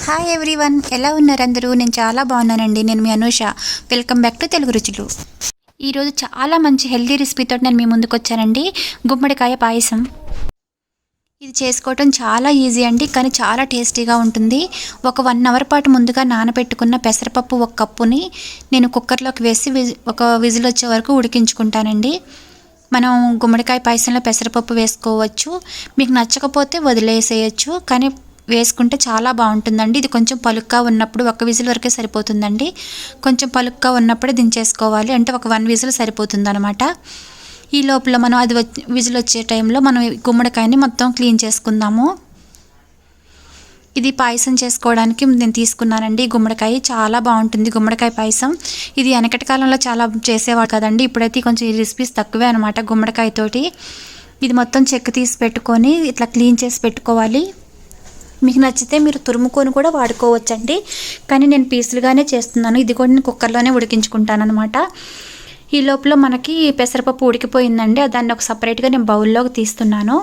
Hi everyone, ఎలా ఉన్నారు అందరూ? నేను చాలా బాగున్నానండి. నేను మీ Anusha. Welcome back to Telugu Ruchulu. ఈరోజు చాలా మంచి హెల్తీ రెసిపీతో నేను మీ ముందుకు వచ్చానండి. గుమ్మడికాయ పాయసం. ఇది చేసుకోవటం చాలా ఈజీ అండి, కానీ చాలా టేస్టీగా ఉంటుంది. ఒక 1 అవర్ పాటు ముందుగా నానబెట్టుకున్న పెసరపప్పు 1 కప్పుని నేను కుక్కర్లోకి వేసి ఒక విజిల్ వచ్చే వరకు ఉడికించుకుంటానండి. మనం గుమ్మడికాయ పాయసంలో పెసరపప్పు వేసుకోవచ్చు. మీకు నచ్చకపోతే వదిలేసేయచ్చు, కానీ వేసుకుంటే చాలా బాగుంటుందండి. ఇది కొంచెం పలుగ్గా ఉన్నప్పుడు 1 విజిల్ వరకే సరిపోతుందండి. కొంచెం పలుగ్గా ఉన్నప్పుడే దించేసుకోవాలి, అంటే ఒక 1 విజిల్ సరిపోతుంది అనమాట. ఈ లోపల మనం అది విజిల్ వచ్చే టైంలో మనం గుమ్మడికాయని మొత్తం క్లీన్ చేసుకుందాము. ఇది పాయసం చేసుకోవడానికి నేను తీసుకున్నానండి. గుమ్మడికాయ చాలా బాగుంటుంది గుమ్మడికాయ పాయసం. ఇది వెనకటి కాలంలో చాలా చేసేవాడు కదండి. ఇప్పుడైతే కొంచెం ఈ రెసిపీస్ తక్కువే అనమాట గుమ్మడికాయతోటి. ఇది మొత్తం చెక్కు తీసి పెట్టుకొని ఇట్లా క్లీన్ చేసి పెట్టుకోవాలి. మీకు నచ్చితే మీరు తురుముకొని కూడా వాడుకోవచ్చండి, కానీ నేను పీసులుగానే చేస్తున్నాను. ఇది కూడా నేను కుక్కర్లోనే ఉడికించుకుంటాను అనమాట. ఈ లోపల మనకి పెసరపప్పు ఉడికిపోయిందండి. దాన్ని ఒక సపరేట్గా నేను బౌల్లోకి తీస్తున్నాను.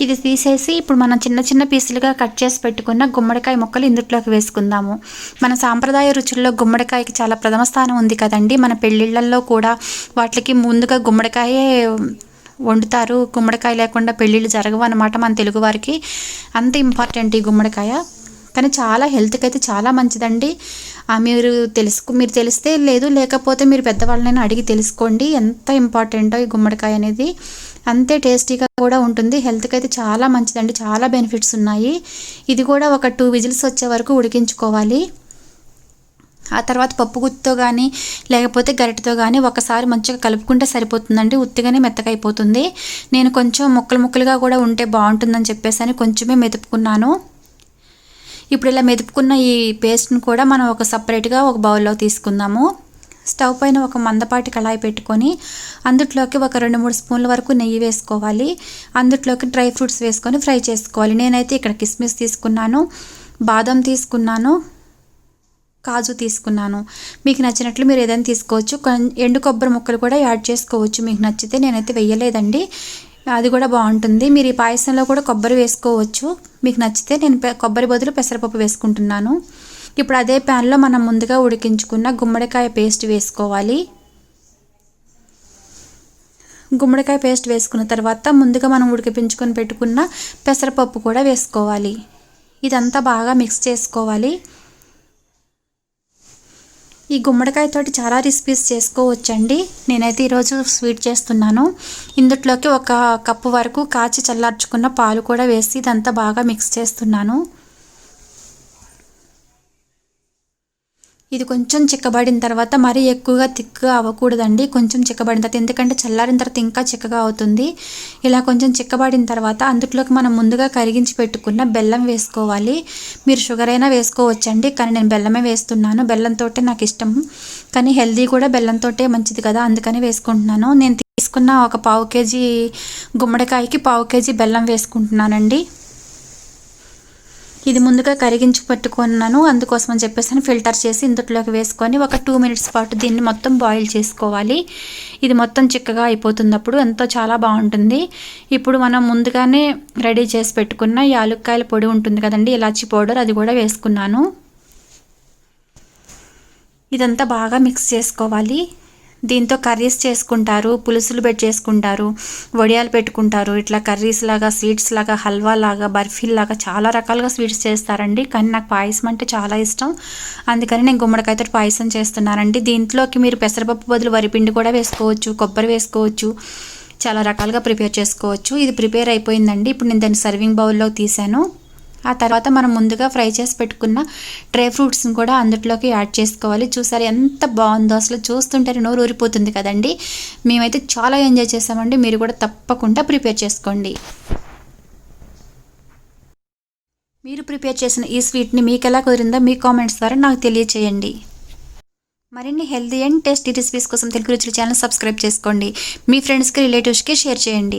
ఇది తీసేసి ఇప్పుడు మనం చిన్న చిన్న పీసులుగా కట్ చేసి పెట్టుకున్న గుమ్మడికాయ ముక్కలు ఇందులోకి వేసుకుందాము. మన సాంప్రదాయ రుచుల్లో గుమ్మడికాయకి చాలా ప్రథమ స్థానం ఉంది కదండి. మన పెళ్ళిళ్ళల్లో కూడా వాటికి ముందుగా గుమ్మడికాయే వండుతారు. గుమ్మడికాయ లేకుండా పెళ్ళిళ్ళు జరగవు అన్నమాట మన తెలుగు వారికి. అంత ఇంపార్టెంట్ ఈ గుమ్మడికాయ, కానీ చాలా హెల్త్కి అయితే చాలా మంచిదండి. మీరు తెలిస్తే లేదు, లేకపోతే మీరు పెద్దవాళ్ళనైనా అడిగి తెలుసుకోండి ఎంత ఇంపార్టెంటో ఈ గుమ్మడికాయ అనేది. అంతే టేస్టీగా కూడా ఉంటుంది. హెల్త్కి అయితే చాలా మంచిదండి, చాలా బెనిఫిట్స్ ఉన్నాయి. ఇది కూడా ఒక 2 విజిల్స్ వచ్చే వరకు ఉడికించుకోవాలి. ఆ తర్వాత పప్పు గుత్తితో కానీ లేకపోతే గరిటెతో కానీ ఒకసారి మంచిగా కలుపుకుంటే సరిపోతుందండి. ఉత్తిగానే మెత్తగా అయిపోతుంది. నేను కొంచెం ముక్కలుగా కూడా ఉంటే బాగుంటుందని చెప్పేసి కొంచెమే మెదుపుకున్నాను. ఇప్పుడు ఇలా మెదుపుకున్న ఈ పేస్ట్ని కూడా మనం ఒక సపరేట్గా ఒక బౌల్లో తీసుకుందాము. స్టవ్ పైన ఒక మందపాటి కళాయి పెట్టుకొని అందులోకి ఒక 2-3 స్పూన్ల వరకు నెయ్యి వేసుకోవాలి. అందులోకి డ్రై ఫ్రూట్స్ వేసుకొని ఫ్రై చేసుకోవాలి. నేనైతే ఇక్కడ కిస్మిస్ తీసుకున్నాను, బాదం తీసుకున్నాను, కాజు తీసుకున్నాను. మీకు నచ్చినట్లు మీరు ఏదైనా తీసుకోవచ్చు. ఎండు కొబ్బరి ముక్కలు కూడా యాడ్ చేసుకోవచ్చు మీకు నచ్చితే. నేనైతే వెయ్యలేదండి, అది కూడా బాగుంటుంది. మీరు ఈ పాయసంలో కూడా కొబ్బరి వేసుకోవచ్చు మీకు నచ్చితే. నేను కొబ్బరి బదులు పెసరపప్పు వేసుకుంటున్నాను. ఇప్పుడు అదే ప్యాన్లో మనం ముందుగా ఉడికించుకున్న గుమ్మడికాయ పేస్ట్ వేసుకోవాలి. గుమ్మడికాయ పేస్ట్ వేసుకున్న తర్వాత ముందుగా మనం ఉడికించుకొని పెట్టుకున్న పెసరపప్పు కూడా వేసుకోవాలి. ఇదంతా బాగా మిక్స్ చేసుకోవాలి. ఈ గుమ్మడికాయతోటి చాలా రెసిపీస్ చేసుకోవచ్చండి. నేనైతే ఈరోజు స్వీట్ చేస్తున్నాను. ఇందులోకి 1 కప్పు వరకు కాచి చల్లార్చుకున్న పాలు కూడా వేసి ఇదంతా బాగా మిక్స్ చేస్తున్నాను. ఇది కొంచెం చిక్కబడిన తర్వాత మరీ ఎక్కువగా తిక్కగా అవ్వకూడదండి. కొంచెం చిక్కబడిన తర్వాత, ఎందుకంటే చల్లారిన తర్వాత ఇంకా చిక్కగా అవుతుంది. ఇలా కొంచెం చిక్కబడిన తర్వాత అందులోకి మనం ముందుగా కరిగించి పెట్టుకున్న బెల్లం వేసుకోవాలి. మీరు షుగర్ అయినా వేసుకోవచ్చండి, కానీ నేను బెల్లమే వేస్తున్నాను. బెల్లంతో నాకు ఇష్టం, కానీ హెల్దీ కూడా బెల్లంతో మంచిది కదా, అందుకని వేసుకుంటున్నాను. నేను తీసుకున్న ఒక 1/2 కేజీ గుమ్మడికాయకి 1/2 కేజీ బెల్లం వేసుకుంటున్నానండి. ఇది ముందుగా కరిగించి పెట్టుకున్నాను, అందుకోసం అని చెప్పేసి ఫిల్టర్ చేసి ఇందులోకి వేసుకొని ఒక 2 మినిట్స్ పాటు దీన్ని మొత్తం బాయిల్ చేసుకోవాలి. ఇది మొత్తం చిక్కగా అయిపోతున్నప్పుడు ఎంతో చాలా బాగుంటుంది. ఇప్పుడు మనం ముందుగానే రెడీ చేసి పెట్టుకున్న యాలుక్కాయల పొడి ఉంటుంది కదండి, ఇలాచీ పౌడర్, అది కూడా వేసుకున్నాను. ఇదంతా బాగా మిక్స్ చేసుకోవాలి. దీంతో కర్రీస్ చేసుకుంటారు, పులుసులు చేసుకుంటారు, వడియాలు పెట్టుకుంటారు. ఇట్లా కర్రీస్ లాగా, స్వీట్స్ లాగా, హల్వా లాగా, బర్ఫీల్ లాగా చాలా రకాలుగా స్వీట్స్ చేస్తారండి. కానీ నాకు పాయసం అంటే చాలా ఇష్టం, అందుకని నేను గుమ్మడికాయతో పాయసం చేస్తున్నానండి. దీంట్లోకి మీరు పెసరపప్పు బదులు వరిపిండి కూడా వేసుకోవచ్చు, కొబ్బరి వేసుకోవచ్చు, చాలా రకాలుగా ప్రిపేర్ చేసుకోవచ్చు. ఇది ప్రిపేర్ అయిపోయిందండి. ఇప్పుడు నేను దాన్ని సర్వింగ్ బౌల్లో తీసాను. ఆ తర్వాత మనం ముందుగా ఫ్రై చేసి పెట్టుకున్న డ్రై ఫ్రూట్స్ని కూడా అందులోకి యాడ్ చేసుకోవాలి. చూసారు ఎంత బాగుందో, అసలు చూస్తుంటే నోరు ఊరిపోతుంది కదండి. మేమైతే చాలా ఎంజాయ్ చేసామండి. మీరు కూడా తప్పకుండా ప్రిపేర్ చేసుకోండి. మీరు ప్రిపేర్ చేసిన ఈ స్వీట్ని మీకు ఎలా కుదిరిందో మీ కామెంట్స్ ద్వారా నాకు తెలియచేయండి. మరిన్ని హెల్తీ అండ్ టేస్టీ రెసిపీస్ కోసం తెలుగు రుచులు ఛానల్ సబ్స్క్రైబ్ చేసుకోండి. మీ ఫ్రెండ్స్కి, రిలేటివ్స్కి షేర్ చేయండి.